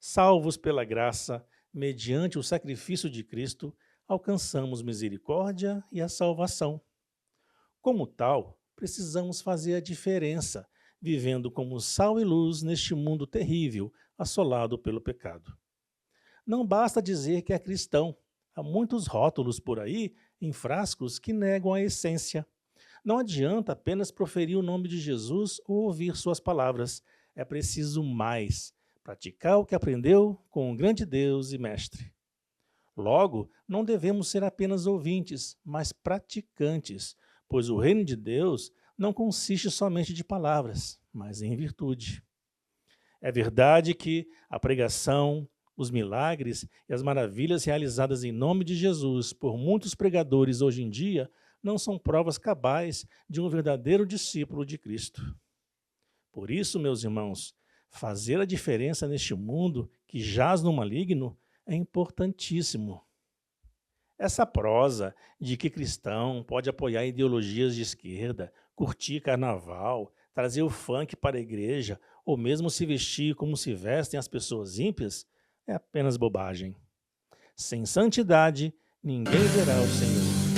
Salvos pela graça, mediante o sacrifício de Cristo, alcançamos misericórdia e a salvação. Como tal, precisamos fazer a diferença, vivendo como sal e luz neste mundo terrível, assolado pelo pecado. Não basta dizer que é cristão. Há muitos rótulos por aí, em frascos, que negam a essência. Não adianta apenas proferir o nome de Jesus ou ouvir suas palavras. É preciso mais. Praticar o que aprendeu com o grande Deus e Mestre. Logo, não devemos ser apenas ouvintes, mas praticantes, pois o reino de Deus não consiste somente de palavras, mas em virtude. É verdade que a pregação, os milagres e as maravilhas realizadas em nome de Jesus por muitos pregadores hoje em dia não são provas cabais de um verdadeiro discípulo de Cristo. Por isso, meus irmãos, fazer a diferença neste mundo que jaz no maligno é importantíssimo. Essa prosa de que cristão pode apoiar ideologias de esquerda, curtir carnaval, trazer o funk para a igreja ou mesmo se vestir como se vestem as pessoas ímpias é apenas bobagem. Sem santidade, ninguém verá o Senhor.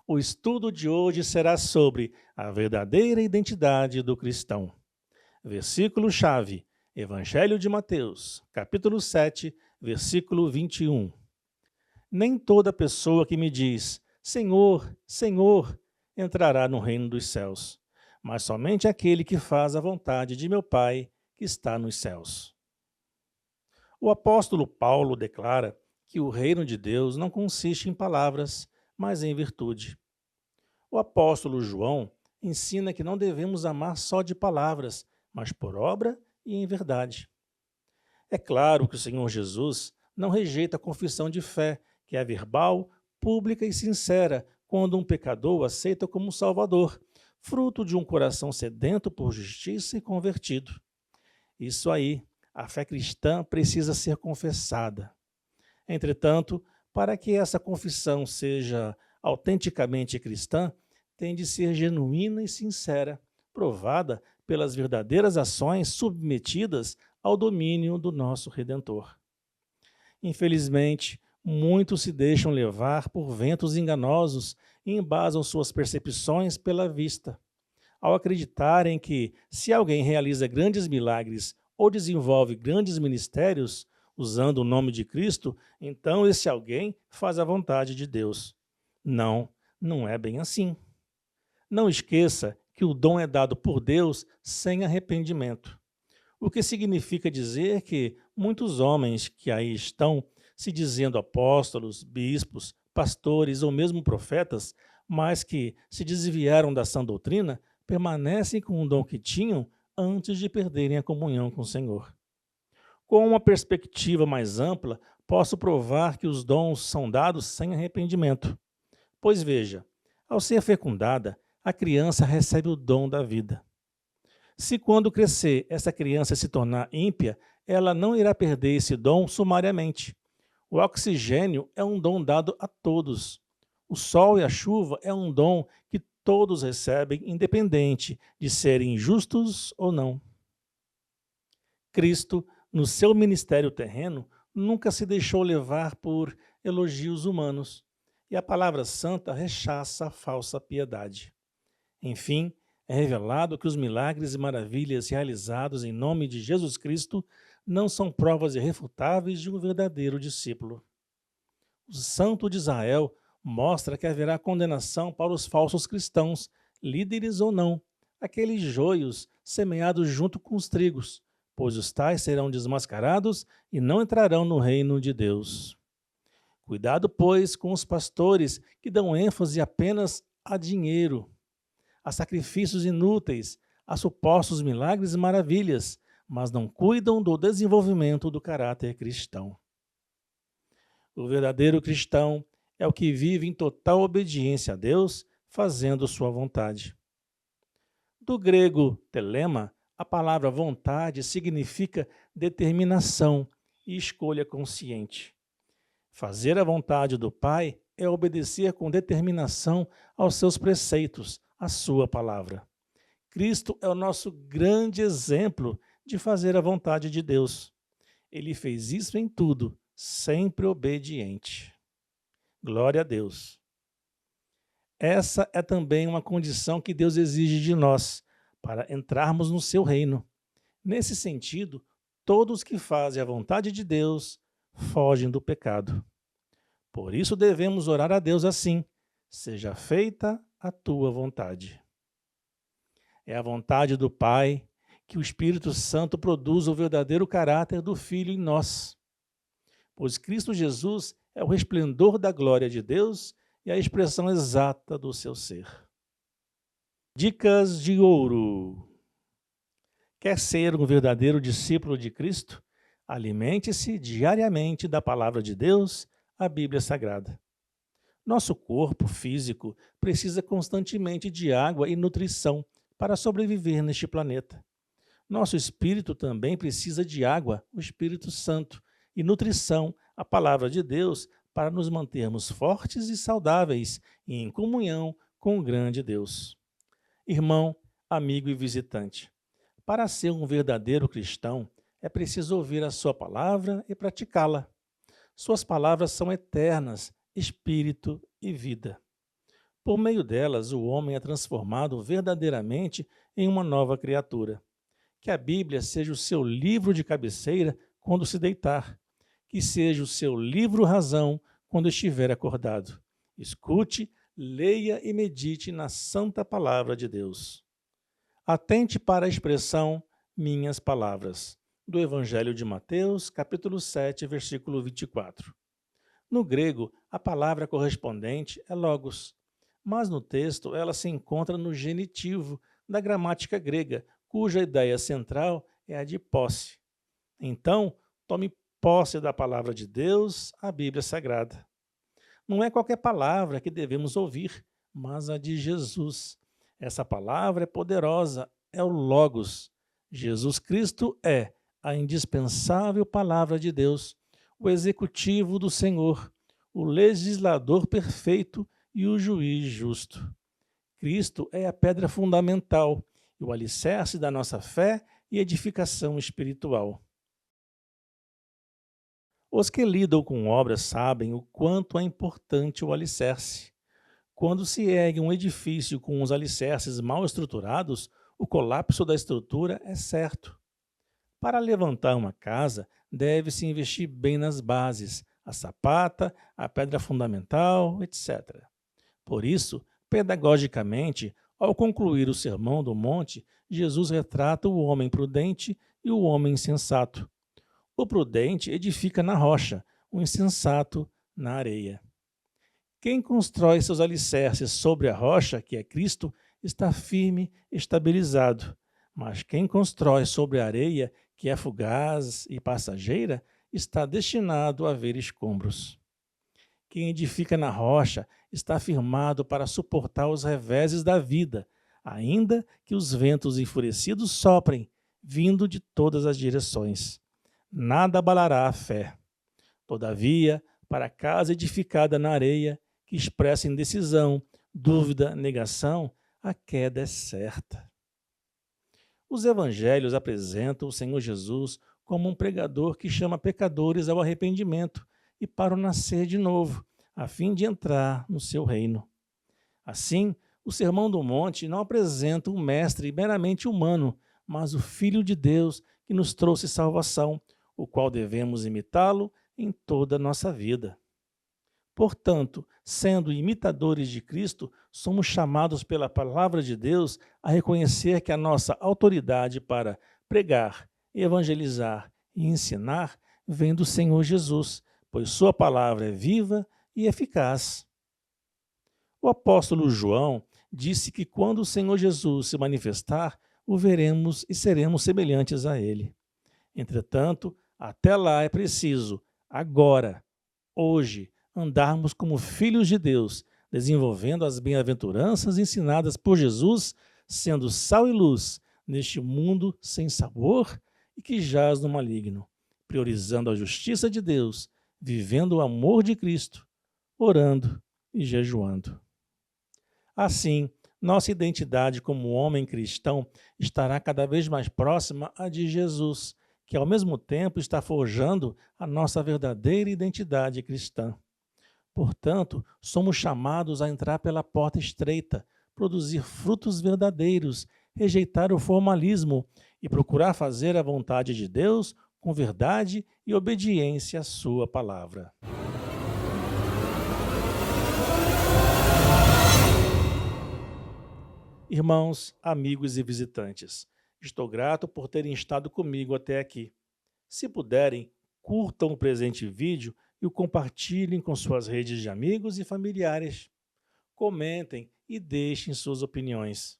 O estudo de hoje será sobre a verdadeira identidade do cristão. Versículo-chave, Evangelho de Mateus, capítulo 7, versículo 21. Nem toda pessoa que me diz, Senhor, Senhor, entrará no reino dos céus, mas somente aquele que faz a vontade de meu Pai que está nos céus. O apóstolo Paulo declara que o reino de Deus não consiste em palavras, mas em virtude. O apóstolo João ensina que não devemos amar só de palavras, mas por obra e em verdade. É claro que o Senhor Jesus não rejeita a confissão de fé, que é verbal, pública e sincera, quando um pecador o aceita como Salvador, fruto de um coração sedento por justiça e convertido. Isso aí, a fé cristã precisa ser confessada. Entretanto, para que essa confissão seja autenticamente cristã, tem de ser genuína e sincera, provada pelas verdadeiras ações submetidas ao domínio do nosso Redentor. Infelizmente, muitos se deixam levar por ventos enganosos e embasam suas percepções pela vista, ao acreditarem que, se alguém realiza grandes milagres ou desenvolve grandes ministérios, usando o nome de Cristo, então esse alguém faz a vontade de Deus. Não, não é bem assim. Não esqueça que o dom é dado por Deus sem arrependimento. O que significa dizer que muitos homens que aí estão se dizendo apóstolos, bispos, pastores ou mesmo profetas, mas que se desviaram da sã doutrina, permanecem com o dom que tinham antes de perderem a comunhão com o Senhor. Com uma perspectiva mais ampla, posso provar que os dons são dados sem arrependimento. Pois veja, ao ser fecundada, a criança recebe o dom da vida. Se quando crescer essa criança se tornar ímpia, ela não irá perder esse dom sumariamente. O oxigênio é um dom dado a todos. O sol e a chuva é um dom que todos recebem, independente de serem justos ou não. Cristo, no seu ministério terreno, nunca se deixou levar por elogios humanos, e a palavra santa rechaça a falsa piedade. Enfim, é revelado que os milagres e maravilhas realizados em nome de Jesus Cristo não são provas irrefutáveis de um verdadeiro discípulo. O Santo de Israel mostra que haverá condenação para os falsos cristãos, líderes ou não, aqueles joios semeados junto com os trigos, pois os tais serão desmascarados e não entrarão no reino de Deus. Cuidado, pois, com os pastores que dão ênfase apenas a dinheiro, a sacrifícios inúteis, a supostos milagres e maravilhas, mas não cuidam do desenvolvimento do caráter cristão. O verdadeiro cristão é o que vive em total obediência a Deus, fazendo sua vontade. Do grego telema, A palavra vontade significa determinação e escolha consciente. Fazer a vontade do Pai é obedecer com determinação aos seus preceitos, à sua palavra. Cristo é o nosso grande exemplo de fazer a vontade de Deus. Ele fez isso em tudo, sempre obediente. Glória a Deus. Essa é também uma condição que Deus exige de nós, para entrarmos no seu reino. Nesse sentido, todos que fazem a vontade de Deus fogem do pecado. Por isso devemos orar a Deus assim: seja feita a tua vontade. É a vontade do Pai que o Espírito Santo produza o verdadeiro caráter do Filho em nós. Pois Cristo Jesus é o resplendor da glória de Deus e a expressão exata do seu ser. Dicas de ouro. Quer ser um verdadeiro discípulo de Cristo? Alimente-se diariamente da palavra de Deus, a Bíblia Sagrada. Nosso corpo físico precisa constantemente de água e nutrição para sobreviver neste planeta. Nosso espírito também precisa de água, o Espírito Santo, e nutrição, a palavra de Deus, para nos mantermos fortes e saudáveis e em comunhão com o grande Deus. Irmão, amigo e visitante, para ser um verdadeiro cristão, é preciso ouvir a sua palavra e praticá-la. Suas palavras são eternas, espírito e vida. Por meio delas, o homem é transformado verdadeiramente em uma nova criatura. Que a Bíblia seja o seu livro de cabeceira quando se deitar. Que seja o seu livro-razão quando estiver acordado. Escute, leia e medite na santa palavra de Deus. Atente para a expressão minhas palavras, do Evangelho de Mateus, capítulo 7, versículo 24. No grego, a palavra correspondente é logos, mas no texto ela se encontra no genitivo da gramática grega, cuja ideia central é a de posse. Então, tome posse da palavra de Deus, a Bíblia Sagrada. Não é qualquer palavra que devemos ouvir, mas a de Jesus. Essa palavra é poderosa, é o Logos. Jesus Cristo é a indispensável palavra de Deus, o executivo do Senhor, o legislador perfeito e o juiz justo. Cristo é a pedra fundamental e o alicerce da nossa fé e edificação espiritual. Os que lidam com obras sabem o quanto é importante o alicerce. Quando se ergue um edifício com os alicerces mal estruturados, o colapso da estrutura é certo. Para levantar uma casa, deve-se investir bem nas bases, a sapata, a pedra fundamental, etc. Por isso, pedagogicamente, ao concluir o Sermão do Monte, Jesus retrata o homem prudente e o homem insensato. O prudente edifica na rocha, o insensato na areia. Quem constrói seus alicerces sobre a rocha, que é Cristo, está firme, estabilizado. Mas quem constrói sobre a areia, que é fugaz e passageira, está destinado a ver escombros. Quem edifica na rocha está firmado para suportar os reveses da vida, ainda que os ventos enfurecidos soprem, vindo de todas as direções. Nada abalará a fé. Todavia, para a casa edificada na areia, que expressa indecisão, dúvida, negação, a queda é certa. Os evangelhos apresentam o Senhor Jesus como um pregador que chama pecadores ao arrependimento e para o nascer de novo, a fim de entrar no seu reino. Assim, o Sermão do Monte não apresenta um mestre meramente humano, mas o Filho de Deus que nos trouxe salvação, o qual devemos imitá-lo em toda a nossa vida. Portanto, sendo imitadores de Cristo, somos chamados pela palavra de Deus a reconhecer que a nossa autoridade para pregar, evangelizar e ensinar vem do Senhor Jesus, pois sua palavra é viva e eficaz. O apóstolo João disse que quando o Senhor Jesus se manifestar, o veremos e seremos semelhantes a ele. Entretanto, até lá é preciso, agora, hoje, andarmos como filhos de Deus, desenvolvendo as bem-aventuranças ensinadas por Jesus, sendo sal e luz, neste mundo sem sabor e que jaz no maligno, priorizando a justiça de Deus, vivendo o amor de Cristo, orando e jejuando. Assim, nossa identidade como homem cristão estará cada vez mais próxima à de Jesus, que ao mesmo tempo está forjando a nossa verdadeira identidade cristã. Portanto, somos chamados a entrar pela porta estreita, produzir frutos verdadeiros, rejeitar o formalismo e procurar fazer a vontade de Deus com verdade e obediência à sua palavra. Irmãos, amigos e visitantes, estou grato por terem estado comigo até aqui. Se puderem, curtam o presente vídeo e o compartilhem com suas redes de amigos e familiares. Comentem e deixem suas opiniões.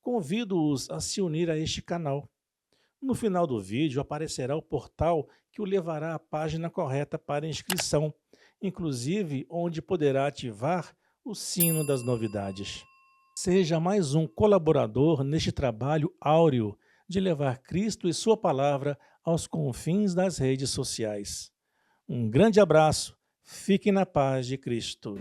Convido-os a se unir a este canal. No final do vídeo aparecerá o portal que o levará à página correta para inscrição, inclusive onde poderá ativar o sino das novidades. Seja mais um colaborador neste trabalho áureo de levar Cristo e sua palavra aos confins das redes sociais. Um grande abraço, fiquem na paz de Cristo.